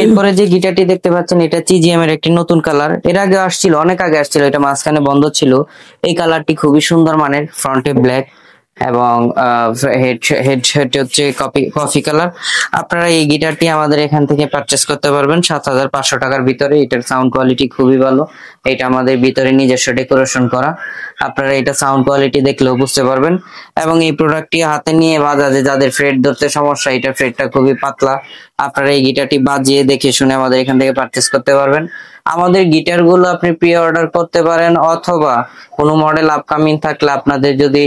এরপরে যে গিটারটি দেখতে পাচ্ছেন এটা চিজিএম এর একটি নতুন কালার, এর আগে আসছিল, অনেক আগে আসছিল, এটা মাঝখানে বন্ধ ছিল। এই কালারটি খুবই সুন্দর মানের, ফ্রন্টে ব্ল্যাক এবং হেড হেড হেড হচ্ছে কফি কালার। আপনারা এই গিটারটি আমাদের এখান থেকে পারচেস করতে পারবেন 7,500 টাকার ভিতরে। এটার সাউন্ড কোয়ালিটি খুবই ভালো, এটা আমাদের ভিতরে নিজস্ব ডেকোরেশন করা। আপনারা এটা সাউন্ড কোয়ালিটি দেখলেও বুঝতে পারবেন। এবং এই প্রোডাক্টটি হাতে নিয়ে বাজাজে যাদের ফ্রেট ধরতে সমস্যা, এটা ফ্রেটটা খুবই পাতলা, আপনারা এই গিটারটি বাজিয়ে দেখে শুনে আমাদের এখান থেকে পারচেস করতে পারবেন। আমাদের গিটার গুলো আপনি প্রি অর্ডার করতে পারেন, অথবা কোনো মডেল আপকামিং থাকলে আপনাদের যদি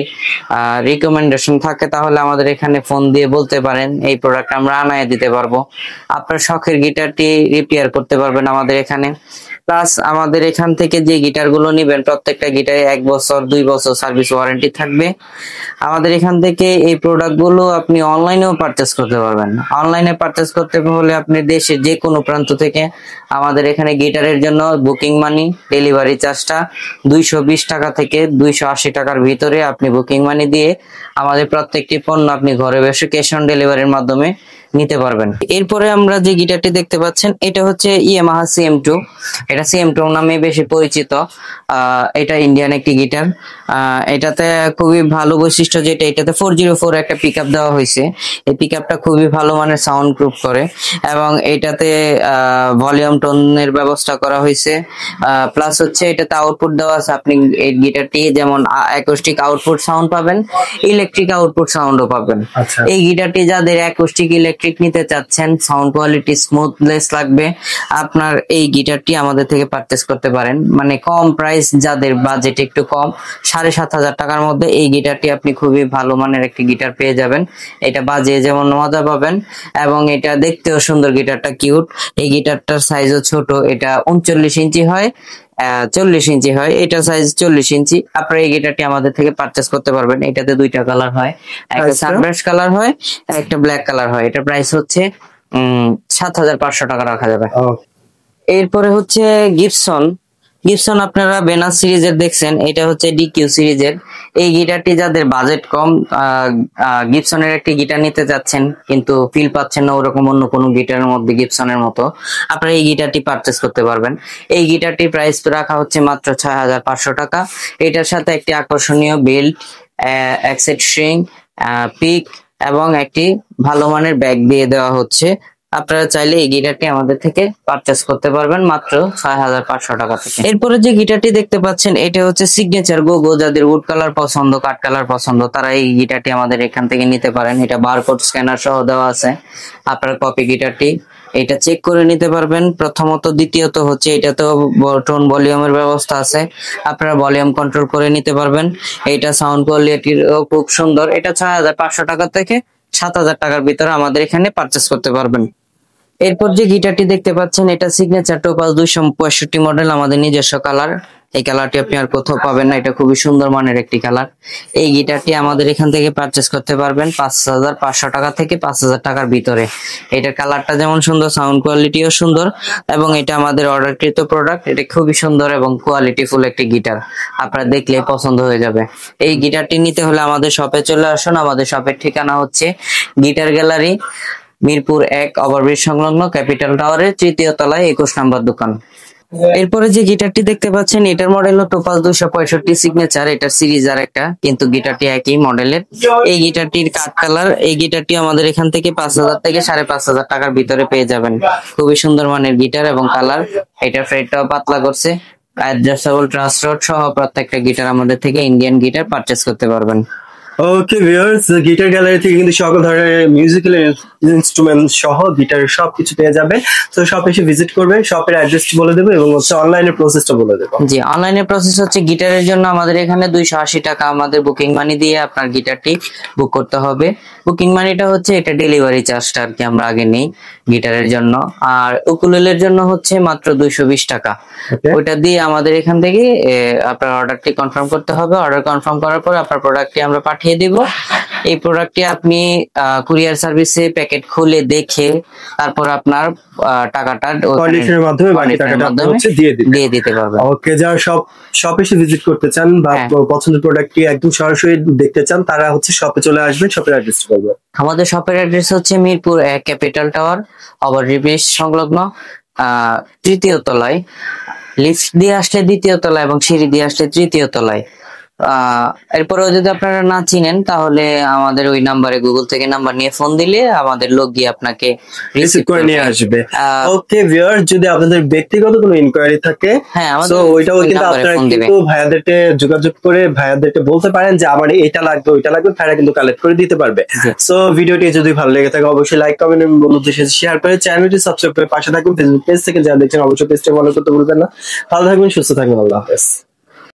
রিকমেন্ডেশন থাকে তাহলে আমাদের এখানে ফোন দিয়ে বলতে পারেন, এই প্রোডাক্ট আমরা আনায় দিতে পারবো। আপনার শখের গিটারটি রিপেয়ার করতে পারবেন আমাদের এখানে। প্লাস আমাদের এখান থেকে যে গিটার গুলো নিবেন প্রত্যেকটা গিটারে 1 বছর 2 বছর সার্ভিস ওয়ারেন্টি থাকবে। আমাদের এখান থেকে এই প্রোডাক্ট গুলো আপনি অনলাইনেও পারচেস করতে পারবেন। অনলাইনে পারচেস করতে হলে আপনি দেশের যে কোনো প্রান্ত থেকে আমাদের এখানে গিটারের জন্য বুকিং মানি, ডেলিভারি চার্জটা 220 টাকা থেকে 280 টাকার ভিতরে আপনি বুকিং মানি দিয়ে আমাদের প্রত্যেকটি পণ্য আপনি ঘরে বসে ক্যাশ অন ডেলিভারির মাধ্যমে নিতে পারবেন। এরপরে আমরা যে গিটারটি দেখতে পাচ্ছেন এটা হচ্ছে ইয়ামাহা CM2, এটা CM2 নামে বেশি পরিচিত। এটা ইন্ডিয়ান একটি গিটার। এটাতে খুবই ভালো বৈশিষ্ট্য যেটা এটাতে 404 একটা পিকআপ দেওয়া হয়েছে। এই পিকআপটা খুবই ভালো মানের সাউন্ড প্রুফ করে, এবং এটাতে ভলিউম টোনের ব্যবস্থা করা হয়েছে। প্লাস হচ্ছে এটাতে আউটপুট দেওয়া আছে, আপনি এই গিটারটি যেমন অ্যাকোস্টিক আউটপুট সাউন্ড পাবেন, ইলেকট্রিক আউটপুট সাউন্ডও পাবেন। এই গিটারটি যাদের অ্যাকোস্টিক ইলেকট্রিক নিতে চাচ্ছেন, সাউন্ড কোয়ালিটি স্মুথনেস লাগবে, আপনার এই গিটারটি আমাদের থেকে পারচেস করতে পারেন। মানে কম প্রাইস, যাদের বাজেট একটু কম, 7,500 টাকার মধ্যে এই গিটারটি আপনি খুবই ভালো মানের একটি গিটার পেয়ে যাবেন। এটা বাজিয়ে যেমন মজা পাবেন, এবং এটা দেখতেও সুন্দর, গিটারটা কিউট। এই গিটারটার সাইজও ছোট, এটা 39 ইঞ্চি হয়, 40 ইঞ্চি হয়, এটা সাইজ 40 ইঞ্চি। আপনারা এই গিটারটি আমাদের থেকে পারচেস করতে পারবেন। এটাতে 2টা কালার হয়, একটা সানব্রাশ কালার হয়, একটা ব্ল্যাক কালার হয়। এটা প্রাইস হচ্ছে 7,500 টাকা রাখা যাবে। এরপরে হচ্ছে গিবসন। গিবসন আপনারা বেনাস সিরিজের দেখছেন, এটা হচ্ছে DQ সিরিজের। এই গিটারটি যাদের বাজেট কম, গিবসনের একটি গিটার নিতে চাচ্ছেন কিন্তু ফিল পাচ্ছেন না ওরকম অন্য কোনো গিটারের মধ্যে গিবসনের মতো, আপনারা এই গিটারটি পারচেস করতে পারবেন। এই গিটারটির প্রাইস রাখা হচ্ছে মাত্র 6,500 টাকা। এটার সাথে একটি আকর্ষণীয় বেল্ট, এক সেট স্ট্রিং, পিক এবং একটি ভালো মানের ব্যাগ দিয়ে দেওয়া হচ্ছে। আপনারা চাইলে এই গিটারটি আমাদের থেকে পারচেস করতে পারবেন মাত্র 6,500 টাকা থেকে। এরপরে যে গিটারটি দেখতে পাচ্ছেন এটা হচ্ছে সিগনেচার গোগো। যাদের উড কালার পছন্দ, কাঠ কালার পছন্দ, তারা এই গিটারটি আমাদের এখান থেকে নিতে পারেন। এটা বারকোড স্ক্যানার সহ দেওয়া আছে। আপনার কপি গিটারটি এটা চেক করে নিতে পারবেন প্রথমত। দ্বিতীয়ত হচ্ছে এটাতেও টোন ভলিউমের ব্যবস্থা আছে, আপনারা ভলিউম কন্ট্রোল করে নিতে পারবেন। এটা সাউন্ড কোয়ালিটিও খুব সুন্দর। এটা 6,500 টাকা থেকে 7,000 টাকার ভিতরে আমাদের এখানে পারচেস করতে পারবেন। এরপর যে গিটারটি দেখতে পাচ্ছেন এটা সিগনেচার টোপাজ 265 মডেল, আমাদের নিজস্ব কালার। এই কালারটি আপনি আর কোথাও পাবেন না, এটা খুবই সুন্দর মানের একটি কালার। এই গিটারটি আমাদের এখান থেকে পারচেস করতে পারবেন 5,500 টাকা থেকে 5,000 টাকার ভিতরে। এটার কালারটা যেমন সুন্দর, সাউন্ড কোয়ালিটিও সুন্দর, এবং এটা আমাদের অর্ডারকৃত প্রোডাক্ট। এটা খুবই সুন্দর এবং কোয়ালিটিফুল একটি গিটার, আপনারা দেখলে পছন্দ হয়ে যাবে। এই গিটারটি নিতে হলে আমাদের শপে চলে আসুন। আমাদের শপের ঠিকানা হচ্ছে গিটার গ্যালারি, মিরপুর 1 ওভারব্রিজ সংলগ্ন ক্যাপিটাল টাওয়ারের 3য় তলায় 21 নম্বর দোকান। এরপরে যে গিটারটি দেখতে পাচ্ছেন এটার মডেল হলো টোপাজ 265 সিগনেচার। এটা সিরিজ আর একটা, কিন্তু গিটারটি একই মডেলের। এই গিটারটির কাঠ কালার। এই গিটারটি আমাদের এখান থেকে 5,000 থেকে 5,500 টাকার ভিতরে পেয়ে যাবেন। খুবই সুন্দর মানের গিটার এবং কালার। এটার ফ্রেটটাও পাতলা করছে। অ্যাডজাস্টেবল ট্রান্সরোড সহ প্রত্যেকটা গিটার আমাদের থেকে ইন্ডিয়ান গিটার পারচেস করতে পারবেন। ওকে ভিউয়ার্স, গিটার গ্যালারি থেকে কিন্তু সকল ধরনের মিউজিক্যাল ইনস্ট্রুমেন্ট সহ গিটারের সবকিছু পেয়ে যাবেন। তো শপে এসে ভিজিট করবেন, শপের অ্যাড্রেসটি বলে দেবো এবং হচ্ছে অনলাইনের প্রসেসটা বলে দেবো। জি, অনলাইনের প্রসেস হচ্ছে গিটারের জন্য আমাদের এখানে 280 টাকা আমাদের বুকিং মানি দিয়ে আপনার গিটারটি বুক করতে হবে। বুকিং মানিটা হচ্ছে এটা ডেলিভারি চার্জটা আর কি আমরা আগে নেই গিটারের জন্য। আর উকুলেলের জন্য হচ্ছে মাত্র 220 টাকা। ওইটা দিয়ে আমাদের এখান থেকে আপনার অর্ডারটি কনফার্ম করতে হবে। অর্ডার কনফার্ম করার পর আপনার প্রোডাক্টটি আমরা পাঠিয়ে দিব। এই প্রোডাক্টটি আপনি কুরিয়ার সার্ভিসে প্যাকেট খুলে দেখে তারপর আপনার টাকাটা কন্ডিশনের মাধ্যমে বাকি টাকাটা আপনি হচ্ছে দিয়ে দিতে পারবেন। ওকে, যারা শপ এসে ভিজিট করতে চান বা পছন্দের প্রোডাক্টটি একদম সরাসরি দেখতে চান তারা হচ্ছে শপে চলে আসবেন। শপের অ্যাড্রেস বলবো। আমাদের শপের অ্যাড্রেস হচ্ছে Mirpur capital tower over bridge সংলগ্ন 3য় তলায়। লিফট দিয়ে আসলে 2য় তলায় এবং সিঁড়ি দিয়ে আসলে 3য় তলায়। এরপরেও যদি আপনারা না চিনেন তাহলে আমাদের ওই নাম্বারে গুগল থেকে নাম্বার নিয়ে ফোন দিলে আমাদের লোক গিয়ে আপনাকে রিসিভ করে নিয়ে আসবে। ওকে ভিউয়ার্স, যদি আপনাদের ব্যক্তিগত কোনো ইনকোয়ারি থাকে তো ওইটাও কিন্তু আপনারা কিন্তু ভাইয়াদেরকে যোগাযোগ করে ভাইয়াদেরকে বলতে পারেন যে আমার এটা লাগবে ওইটা লাগবে, ভাইয়া কিন্তু কালেক্ট করে দিতে পারবে। সো ভিডিওটি যদি ভালো লেগে থাকে অবশ্যই লাইক কমেন্ট এবং বন্ধুদের সাথে শেয়ার করে চ্যানেলটি সাবস্ক্রাইব করে পাশে থাকুন। ফেসবুক পেজ থেকে যারা দেখছেন অবশ্যই পেজটা ফলো করতে ভুলবেন না। ভালো থাকবেন, সুস্থ থাকবেন, আল্লাহ হাফেজ।